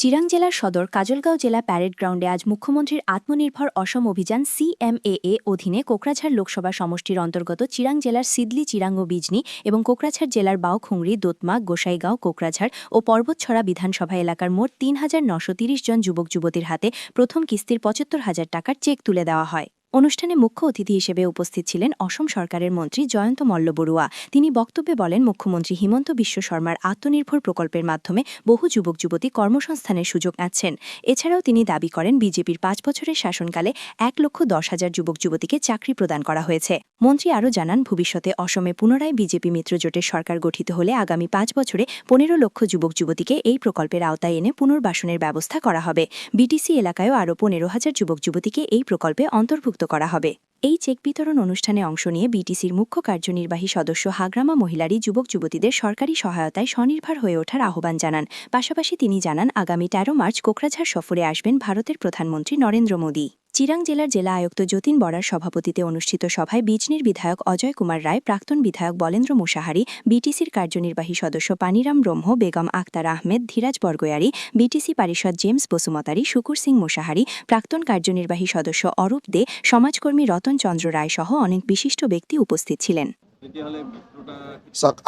চিরাং জেলার সদর কাজলগাঁও জেলা প্যারেড গ্রাউন্ডে আজ মুখ্যমন্ত্রীর আত্মনির্ভর অসম অভিযান CMAA অধীনে কোকরাঝাড় লোকসভা সমষ্টির অন্তর্গত চিরাং জেলার সিদলি চিরাং ও বিজনি এবং কোকরাঝাড় জেলার বাউখুংরি দোতমা গোসাইগাঁও কোকরাঝাড় ও পর্বতছড়া বিধানসভা এলাকার মোট ৩,৯৩০ জন যুবক যুবতীর হাতে প্রথম কিস্তির ৭৫,০০০ টাকার চেক তুলে দেওয়া হয়। অনুষ্ঠানে মুখ্য অতিথি হিসেবে উপস্থিত ছিলেন অসম সরকারের মন্ত্রী জয়ন্ত মল্ল বড়ুয়া। তিনি বক্তব্যে বলেন, মুখ্যমন্ত্রী হিমন্ত বিশ্ব শর্মার আত্মনির্ভর প্রকল্পের মাধ্যমে বহু যুবক যুবতী কর্মসংস্থানের সুযোগ পাচ্ছেন। এছাড়াও তিনি দাবি করেন, বিজেপির ৫ বছরের শাসনকালে ১,১০,০০০ যুবক যুবতীকে চাকরি প্রদান করা হয়েছে। মন্ত্রী আরও জানান, ভবিষ্যতে অসমে পুনরায় বিজেপি মিত্রজোটের সরকার গঠিত হলে আগামী ৫ বছরে ১৫ লক্ষ যুবক যুবতীকে এই প্রকল্পের আওতায় এনে পুনর্বাসনের ব্যবস্থা করা হবে। বিটিসি এলাকায়ও আরও ১৫,০০০ যুবক যুবতীকে এই প্রকল্পে অন্তর্ভুক্ত করা হবে। এই চেক বিতরণ অনুষ্ঠানে অংশ নিয়ে বিটিসির মুখ্য কার্যনির্বাহী সদস্য হাগ্রামা মহিলারী যুবক যুবতীদের সরকারি সহায়তায় স্বনির্ভর হয়ে ওঠার আহ্বান জানান। পাশাপাশি তিনি জানান, আগামী ১৩ মার্চ কোকরাঝাড় সফরে আসবেন ভারতের প্রধানমন্ত্রী নরেন্দ্র মোদী। চিরাং জেলার জেলা আয়ুক্ত যতীন বরার সভাপতিত্বে অনুষ্ঠিত সভায় বিজনির বিধায়ক অজয় কুমার রায়, প্রাক্তন বিধায়ক বলেন্দ্র মুসাহারি, বিটিসির কার্যনির্বাহী সদস্য পানিরাম ব্রহ্ম, বেগম আক্তার আহমেদ, ধীরাজ বরগয়ারি, বিটিসি পারিষদ জেমস বসুমতারি, শুকুর সিং মুসাহারি, প্রাক্তন কার্যনির্বাহী সদস্য অরূপ দে, সমাজকর্মী রতন চন্দ্র রায় সহ অনেক বিশিষ্ট ব্যক্তি উপস্থিত ছিলেন।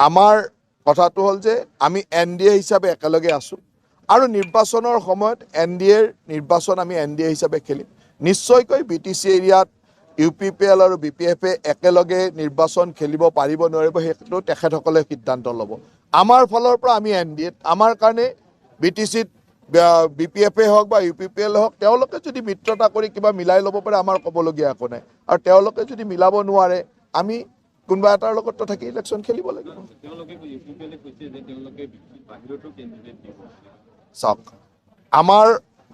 আমার কথাটো হল যে আমি NDA হিসাবে একেলগে আছো আৰু নিৰ্বাচনৰ সময়ত NDAৰ নিৰ্বাচন আমি NDA হিসাবে খেলিম। নিশ্চয়কৈ BTC এৰিয়াত UPPL আৰু BPF একেলগে নিৰ্বাচন খেলিব পাৰিব নোৱাৰিব সেইটো তেখেতসকলে সিদ্ধান্ত ল'ব। আমাৰ ফালৰ পৰা আমি NDA আমাৰ কাৰণে BTCত BPF হওক বা UPPL হওক তেওঁলোকে যদি মিত্ৰতা কৰি কিবা মিলাই ল'ব পাৰে আমাৰ ক'বলগীয়া একো নাই। আৰু তেওঁলোকে যদি মিলাব নোৱাৰে আমি কোনোবা এটাৰ লগত তো থাকি ইলেকশ্যন খেলিব লাগিব। চাওক, আমাৰ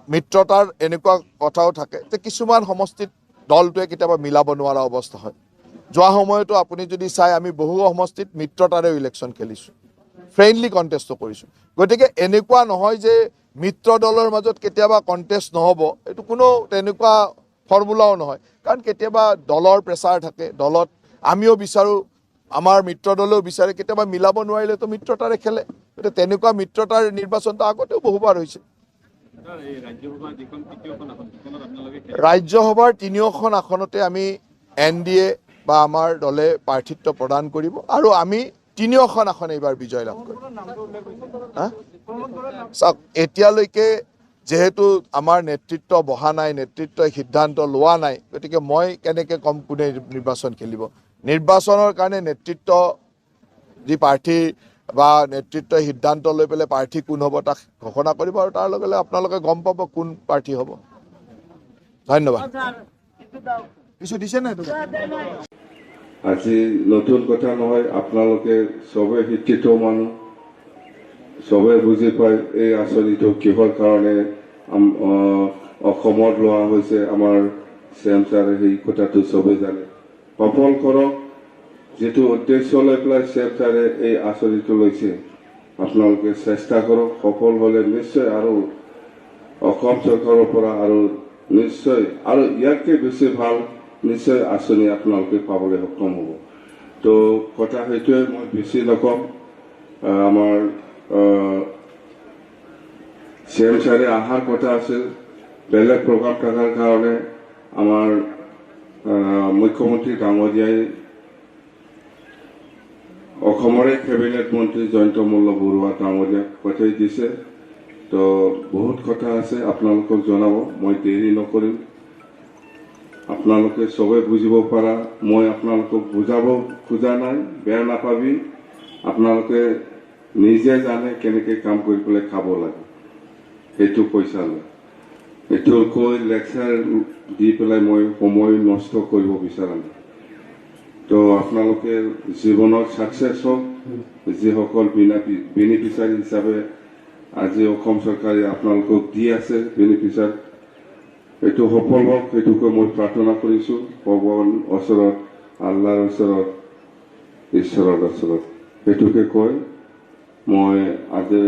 মিত্ৰতাৰ এনেকুৱা কথাও থাকে যে কিছুমান সমষ্টিত দলটোৱে কেতিয়াবা মিলাব নোৱাৰা অৱস্থা হয়। যোৱা সময়তো আপুনি যদি চাই আমি বহু সমষ্টিত মিত্ৰতাৰে ইলেকশ্যন খেলিছোঁ, ফ্ৰেণ্ডলি কণ্টেষ্টো কৰিছোঁ। গতিকে এনেকুৱা নহয় যে মিত্ৰ দলৰ মাজত কেতিয়াবা কণ্টেষ্ট নহ'ব, এইটো কোনো তেনেকুৱা ফৰ্মুলাও নহয়। কাৰণ কেতিয়াবা দলৰ প্ৰেছাৰ থাকে, দলত আমিও বিচাৰোঁ, আমাৰ মিত্ৰ দলেও বিচাৰে, কেতিয়াবা মিলাব নোৱাৰিলেতো মিত্ৰতাৰে খেলে। গতিকে তেনেকুৱা মিত্ৰতাৰ নিৰ্বাচনটো আগতেও বহুবাৰ হৈছে। ৰাজ্যসভাৰ ৩খন আসনতে আমি NDA বা আমাৰ দলে প্ৰাৰ্থিত্ব প্ৰদান কৰিব আৰু আমি ৩খন আসন এইবাৰ বিজয় লাভ কৰিম। চাওক, এতিয়ালৈকে যেহেতু আমাৰ নেতৃত্ব বহা নাই, নেতৃত্বই সিদ্ধান্ত লোৱা নাই, গতিকে মই কেনেকৈ কম কোনে নিৰ্বাচন খেলিব। নিৰ্বাচনৰ কাৰণে নেতৃত্ব যি প্ৰাৰ্থী বা নেতৃত্বই সিদ্ধান্ত লৈ পেলাই প্ৰাৰ্থী কোন হ'ব তাক ঘোষণা কৰিব আৰু তাৰ লগে লগে আপোনালোকে গম পাব কোন প্ৰাৰ্থী হ'ব। ধন্যবাদ। কিছু দিছে নাই? আজি নতুন কথা নহয়, আপোনালোকে চবে শিক্ষিত মানুহ, চবে বুজি পায় এই আঁচনিটো কিহৰ কাৰণে অসমত লোৱা হৈছে। আমাৰ CM ছাৰে সেই কথাটো চবে জানে। সফল কৰক, যেটো উদ্দেশ্য লৈ পেলাই CM ছাৰে এই আঁচনিটো লৈছে, আপোনালোকে চেষ্টা কৰক। সফল হ'লে নিশ্চয় আৰু অসম চৰকাৰৰ পৰা আৰু নিশ্চয় আৰু ইয়াতকৈ বেছি ভাল নিশ্চয় আঁচনি আপোনালোকে পাবলৈ সক্ষম হ'ব। তো কথা সেইটোৱে, মই বেছি নকম। আমাৰ CM ছাৰে অহাৰ কথা আছিল, বেলেগ প্ৰভাৱ থকাৰ কাৰণে আমাৰ মুখ্যমন্ত্ৰী ডাঙৰীয়াই অসমৰে কেবিনেট মন্ত্ৰী জয়ন্ত মল্ল বৰুৱা ডাঙৰীয়াক পঠাই দিছে। তো বহুত কথা আছে, আপোনালোকক জনাব, মই দেৰি নকৰিম। আপোনালোকে চবে বুজিব পাৰা, মই আপোনালোকক বুজাব খোজা নাই, বেয়া নাপাবি। আপোনালোকে নিজে জানে কেনেকৈ কাম কৰি পেলাই খাব লাগে, সেইটো পইচা লয়। এইটো কৈ লেকচাৰ দি পেলাই মই সময় নষ্ট কৰিব বিচৰা নাই। তো আপোনালোকে জীৱনত ছাকচেছ হওক। যিসকল বেনিফিচাৰী হিচাপে আজি অসম চৰকাৰে আপোনালোকক দি আছে বেনিফিচাৰ, এইটো সফল হওক, সেইটোকে মই প্ৰাৰ্থনা কৰিছোঁ ভগৱান ওচৰত, আল্লাহৰ ওচৰত, ঈশ্বৰৰ ওচৰত। সেইটোকে কৈ মই আজি